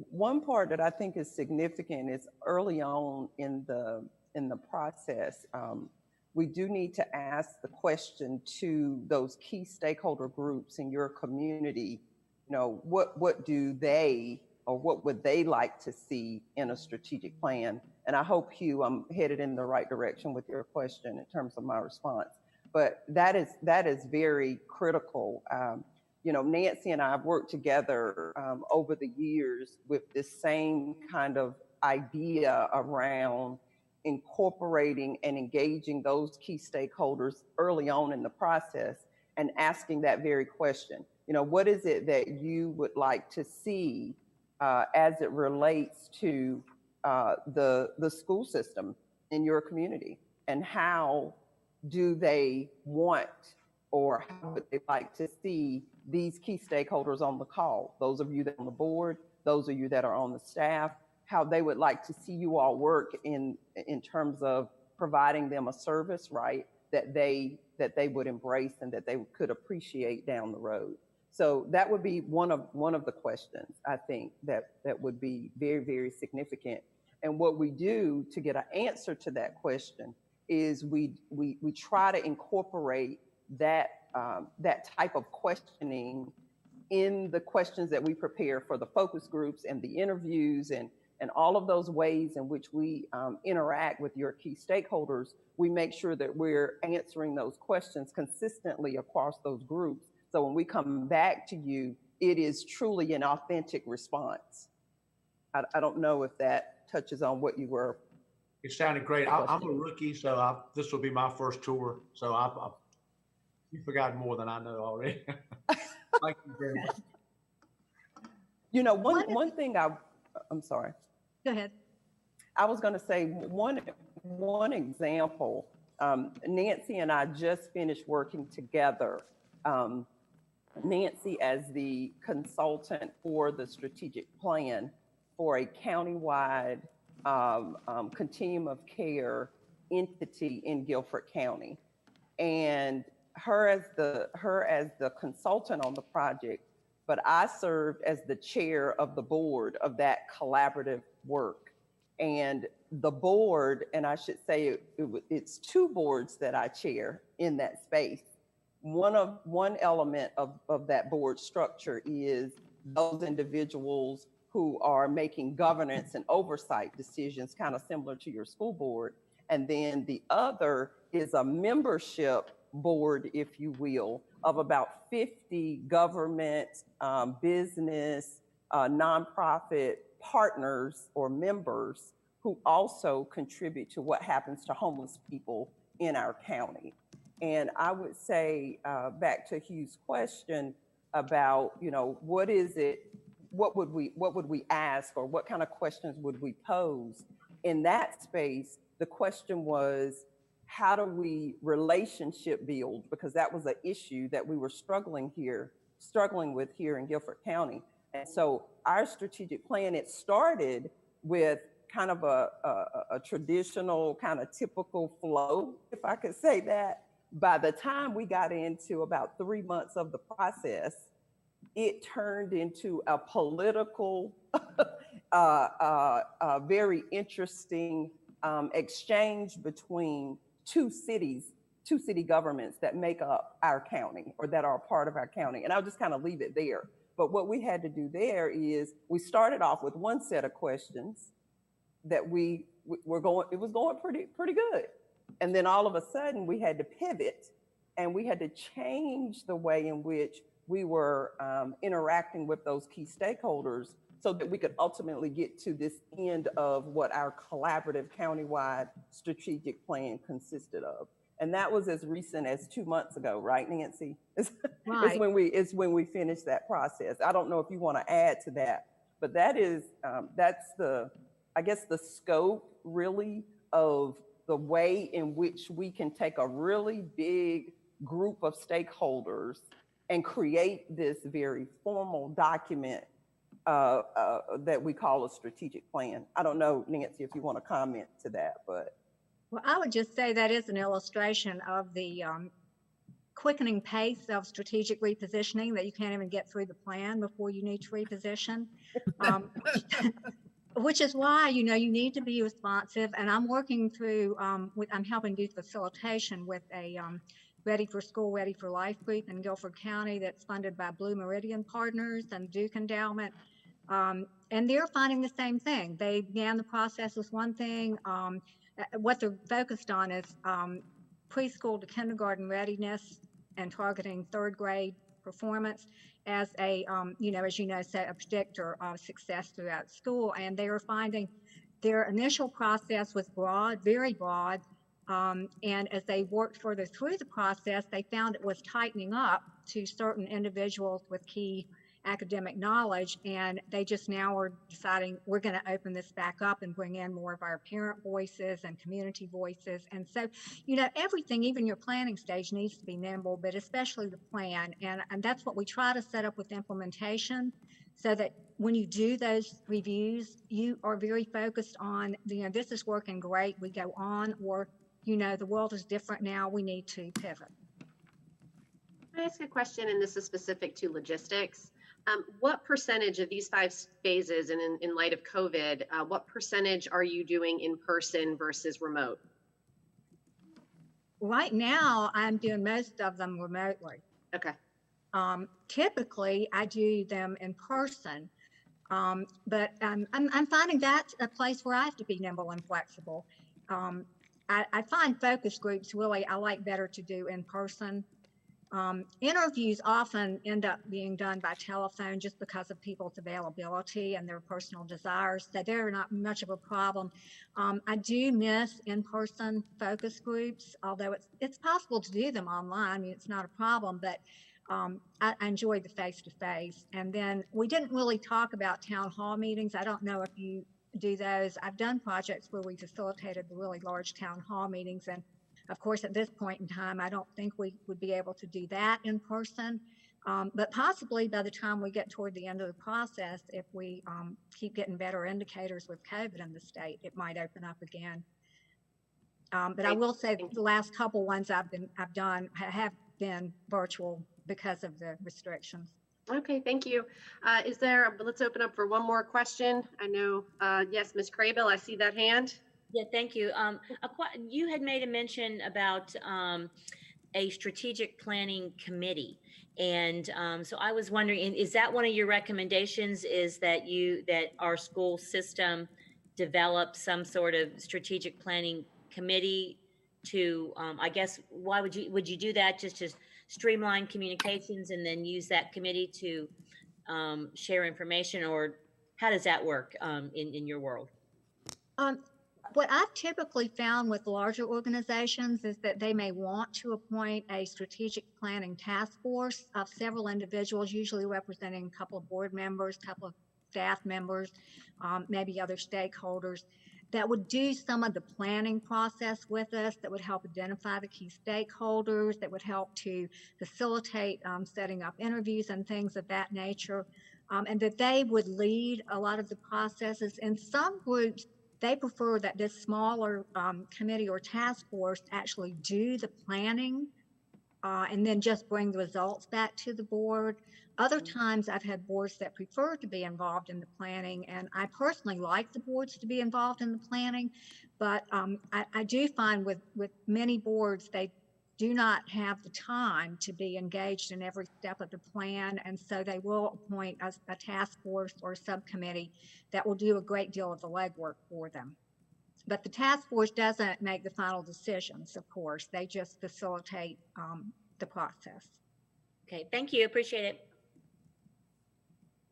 One part that I think is significant is early on in the process. We do need to ask the question to those key stakeholder groups in your community, what do they, or what would they like to see in a strategic plan? And I hope, Hugh, I'm headed in the right direction with your question in terms of my response. But that is very critical. Nancy and I have worked together over the years with this same kind of idea around incorporating and engaging those key stakeholders early on in the process and asking that very question. What is it that you would like to see as it relates to the school system in your community? And how do they want, or how would they like to see these key stakeholders on the call? Those of you that are on the board, those of you that are on the staff, how they would like to see you all work in terms of providing them a service, right, that they would embrace and that they could appreciate down the road. So that would be one of the questions, I think, that would be very, very significant. And what we do to get an answer to that question is we try to incorporate that type of questioning in the questions that we prepare for the focus groups and the interviews and all of those ways in which we interact with your key stakeholders. We make sure that we're answering those questions consistently across those groups. So when we come back to you, it is truly an authentic response. I don't know if that touches on what you were. It sounded great. I'm a rookie, so this will be my first tour. So you've forgotten more than I know already. Thank you very much. One thing I'm sorry. Go ahead. I was going to say one example. Nancy and I just finished working together, Nancy as the consultant for the strategic plan for a countywide continuum of care entity in Guilford County. And her as the consultant on the project, but I served as the chair of the board of that collaborative work. And the board, and I should say it's two boards that I chair in that space. One element of that board structure is those individuals who are making governance and oversight decisions, kind of similar to your school board. And then the other is a membership board, if you will, of about 50 government, business, nonprofit partners or members who also contribute to what happens to homeless people in our county. And I would say, back to Hugh's question about, what is it, what would we ask, or what kind of questions would we pose? In that space, the question was, how do we relationship build? Because that was an issue that we were struggling with here in Guilford County. And so our strategic plan, it started with kind of a traditional, kind of typical flow, if I could say that. By the time we got into about 3 months of the process, it turned into a political, very interesting exchange between two city governments that make up our county, or that are a part of our county. And I'll just kind of leave it there. But what we had to do there is we started off with one set of questions that it was going pretty good. And then all of a sudden we had to pivot, and we had to change the way in which we were interacting with those key stakeholders so that we could ultimately get to this end of what our collaborative countywide strategic plan consisted of. And that was as recent as 2 months ago, right, Nancy? Right. It's when we finished that process. I don't know if you want to add to that, but that's I guess the scope really of the way in which we can take a really big group of stakeholders and create this very formal document that we call a strategic plan. I don't know, Nancy, if you want to comment to that, but. Well, I would just say that is an illustration of the quickening pace of strategic repositioning, that you can't even get through the plan before you need to reposition. Which is why, you need to be responsive. And I'm working through, I'm helping do facilitation with a Ready for School, Ready for Life group in Guilford County that's funded by Blue Meridian Partners and Duke Endowment. And they're finding the same thing. They began the process with one thing. What they're focused on is preschool to kindergarten readiness and targeting third grade performance as a, a predictor of success throughout school. And they were finding their initial process was broad, very broad. And as they worked further through the process, they found it was tightening up to certain individuals with key academic knowledge. And they just now are deciding we're going to open this back up and bring in more of our parent voices and community voices. And so, everything, even your planning stage, needs to be nimble, but especially the plan. And that's what we try to set up with implementation, so that when you do those reviews, you are very focused on, this is working great, we go on, or, the world is different now, we need to pivot. Can I ask a question, and this is specific to logistics? What percentage of these 5 phases, and in light of COVID, what percentage are you doing in person versus remote? Right now, I'm doing most of them remotely. Okay. Typically, I do them in person, but I'm finding that's a place where I have to be nimble and flexible. I find focus groups really I like better to do in person. Interviews often end up being done by telephone just because of people's availability and their personal desires, so they're not much of a problem. I do miss in-person focus groups, although it's possible to do them online. I mean, it's not a problem, but I enjoy the face-to-face. And then we didn't really talk about town hall meetings. I don't know if you do those. I've done projects where we facilitated the really large town hall meetings, and of course, at this point in time, I don't think we would be able to do that in person. But possibly by the time we get toward the end of the process, if we keep getting better indicators with COVID in the state, it might open up again. But I will say the last couple ones I've done have been virtual because of the restrictions. Okay, thank you. Let's open up for one more question. I know, yes, Ms. Craybill, I see that hand. Yeah, thank you. You had made a mention about a strategic planning committee. And so I was wondering, is that one of your recommendations, is that our school system develop some sort of strategic planning committee to, I guess, would you do that just to streamline communications and then use that committee to share information, or how does that work in your world? What I've typically found with larger organizations is that they may want to appoint a strategic planning task force of several individuals, usually representing a couple of board members, a couple of staff members, maybe other stakeholders, that would do some of the planning process with us, that would help identify the key stakeholders, that would help to facilitate setting up interviews and things of that nature, and that they would lead a lot of the processes. In some groups, they prefer that this smaller committee or task force actually do the planning and then just bring the results back to the board. Other times I've had boards that prefer to be involved in the planning, and I personally like the boards to be involved in the planning, but I do find with many boards, they do not have the time to be engaged in every step of the plan, and so they will appoint a task force or a subcommittee that will do a great deal of the legwork for them. But the task force doesn't make the final decisions, of course. They just facilitate the process. Okay, thank you. Appreciate it.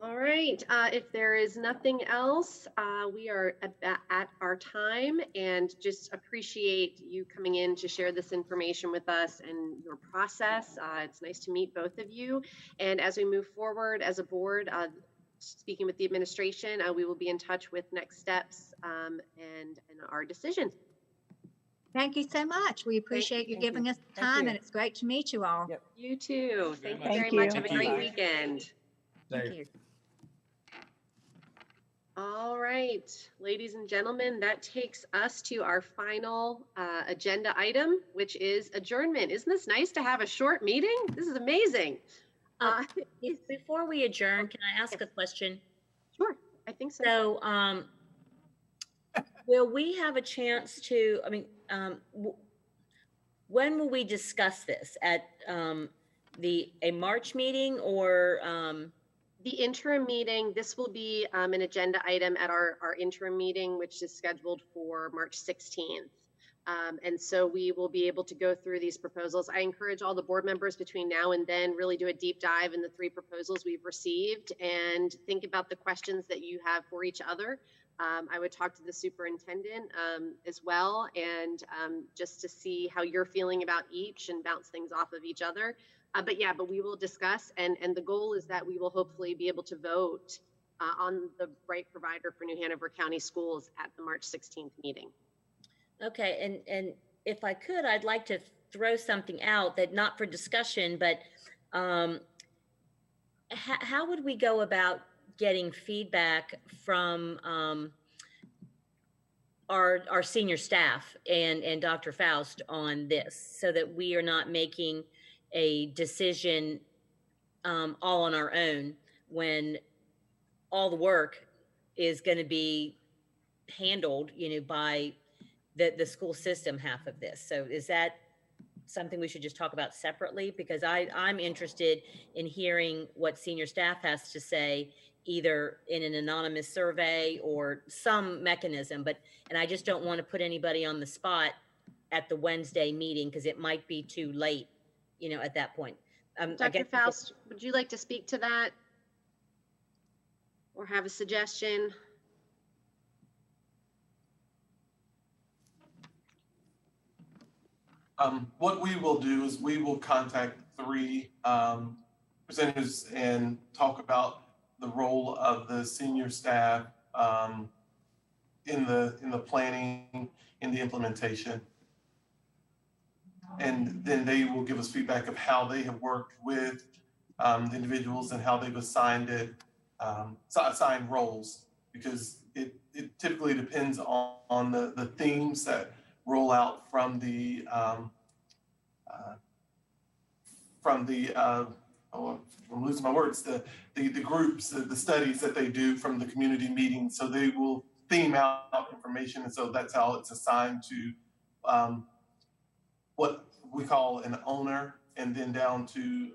All right, if there is nothing else, we are at our time, and just appreciate you coming in to share this information with us and your process. It's nice to meet both of you. And as we move forward as a board, speaking with the administration, we will be in touch with next steps and our decisions. Thank you so much. We appreciate you giving us the time, and it's great to meet you all. Yep. You too. Thank you very Thank much. you. Have a great weekend. Thank you. All right, ladies and gentlemen, that takes us to our final agenda item, which is adjournment. Isn't this nice to have a short meeting? This is amazing. Before we adjourn, can I ask a question? Sure, I think so. So, will we have a chance to, when will we discuss this? At a March meeting, or? The interim meeting, this will be an agenda item at our interim meeting, which is scheduled for March 16th. And so we will be able to go through these proposals. I encourage all the board members between now and then really do a deep dive in the 3 proposals we've received and think about the questions that you have for each other. I would talk to the superintendent as well, and just to see how you're feeling about each and bounce things off of each other. But we will discuss, and the goal is that we will hopefully be able to vote on the right provider for New Hanover County Schools at the March 16th meeting. Okay, and if I could, I'd like to throw something out that, not for discussion, but how would we go about getting feedback from our senior staff and Dr. Faust on this, so that we are not making a decision all on our own when all the work is going to be handled, by the school system half of this. So is that something we should just talk about separately? Because I'm interested in hearing what senior staff has to say, either in an anonymous survey or some mechanism, and I just don't want to put anybody on the spot at the Wednesday meeting, because it might be too late, at that point. Dr. Faust, would you like to speak to that or have a suggestion? What we will do is we will contact 3 presenters and talk about the role of the senior staff in the planning, in the implementation. And then they will give us feedback of how they have worked with the individuals and how they've assigned assigned roles, because it typically depends on the themes that roll out from the oh, I'm losing my words, the groups, the studies that they do from the community meetings. So they will theme out information, and so that's how it's assigned to what we call an owner, and then down to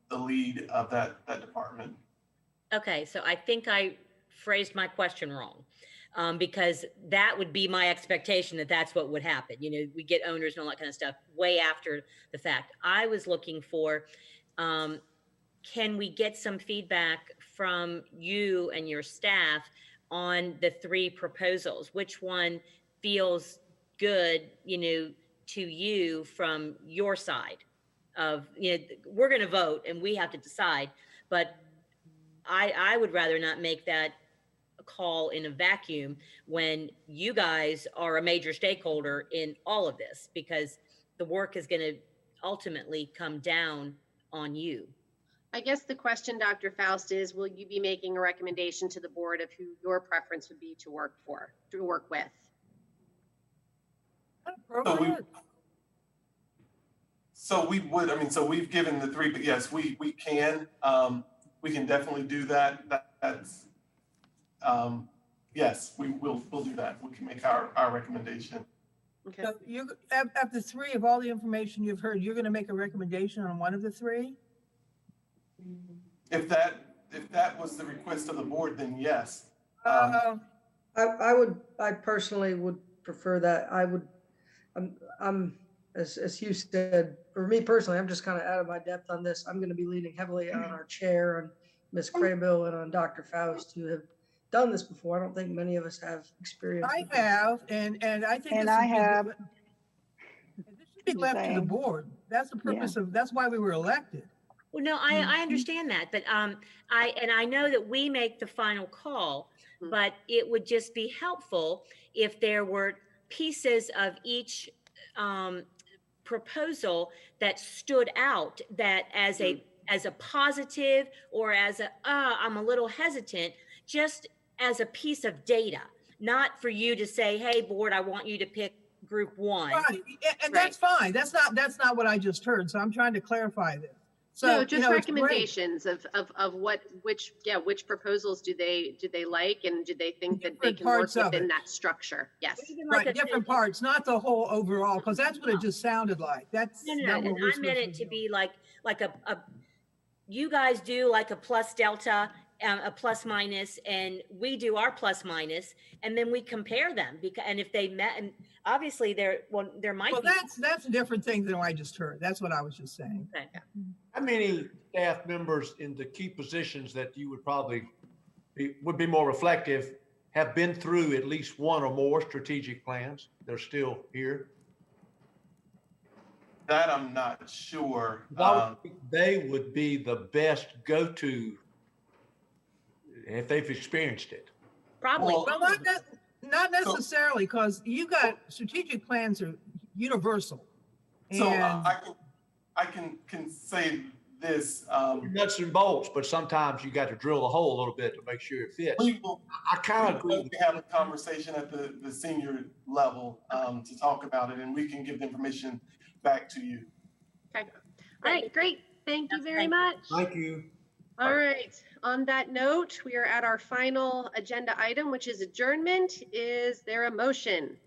the lead of that department. Okay, so I think I phrased my question wrong. Because that would be my expectation that that's what would happen. You know, we get owners and all that kind of stuff way after the fact. I was looking for, can we get some feedback from you and your staff on the 3 proposals? Which one feels good, you know, to you from your side of, you know, we're going to vote and we have to decide, but I would rather not make that call in a vacuum when you guys are a major stakeholder in all of this, because the work is going to ultimately come down on you. I guess the question, Dr. Faust, is will you be making a recommendation to the board of who your preference would be to work with? So we would, I mean, so we've given the 3, but yes, we can definitely do that. That's yes, we'll do that. We can make our recommendation. Okay. So you, after 3 of all the information you've heard, you're going to make a recommendation on one of the 3? If that was the request of the board, then yes. I personally would prefer that. I'm as you said, for me personally, I'm just kind of out of my depth on this. I'm going to be leaning heavily on our chair and Ms. Craybill and on Dr. Faust, who have done this before. I don't think many of us have experience. I have, and I think And I have. This should be left to the board. That's the purpose of, that's why we were elected. Well, no, I understand that, but I know that we make the final call, but it would just be helpful if there were pieces of each proposal that stood out, that as a positive or as I'm a little hesitant, just as a piece of data, not for you to say, hey, board, I want you to pick group 1. Right, and that's fine. That's not what I just heard. So I'm trying to clarify this. So no, just recommendations of which proposals do they like, and do they think that they can work within that structure? Yes. Right, different parts, not the whole overall, because that's what it just sounded like. That's no. And I meant it to be like a you guys do like a plus delta, a plus minus, and we do our plus minus, and then we compare them, and if they met, and obviously there might be. That's a different thing than what I just heard. That's what I was just saying. Okay. How many staff members in the key positions that you would probably would be more reflective have been through at least one or more strategic plans? They're still here. That I'm not sure. They would be the best go-to if they've experienced it. Probably. Well, not necessarily, because you got strategic plans are universal. So I can say this. Nuts and bolts, but sometimes you got to drill the hole a little bit to make sure it fits. I kind of agree. We have a conversation at the senior level to talk about it, and we can give the information back to you. Okay. All right, great. Thank you very much. Thank you. All right. On that note, we are at our final agenda item, which is adjournment. Is there a motion?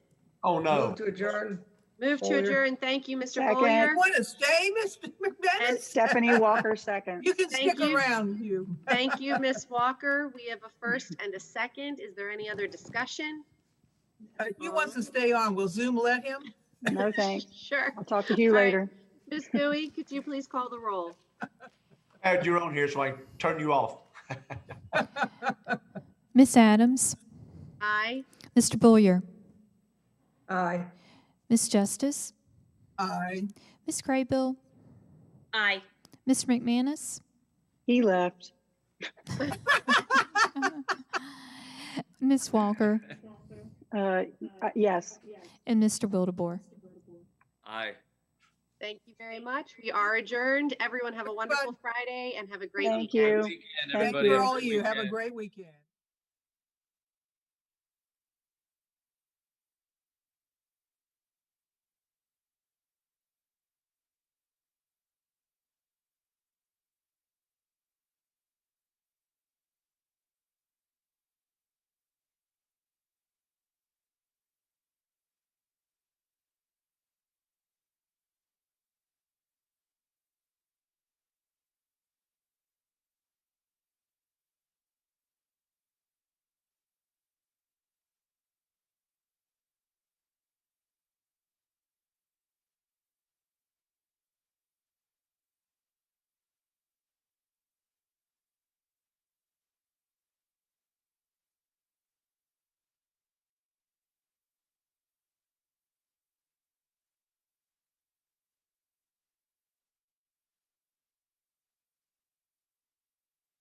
Oh, no. Move to adjourn. Move to adjourn. Thank you, Mr. Second. Boyer. You want to stay, Mr. McManus? And Stephanie Walker, second. You can Thank stick you. around, you. Thank you, Ms. Walker. We have a first and a second. Is there any other discussion? He wants to stay on. Will Zoom let him? No thanks. Sure. I'll talk to you All right. later. Ms. Bowie, could you please call the roll? I had your own here, so I turn you off. Miss Adams, Aye. Mr. Boyer, Aye. Miss Justice, Aye. Miss Craybill, Aye. Mr. McManus, He left. Miss Walker, Yes. and Mr. Wildebohr. Aye. Thank you very much. We are adjourned. Everyone have a wonderful Friday and have a great Thank weekend. you. Weekend, Thank Thank everybody. you for Have a all of good you. Have a weekend. great weekend.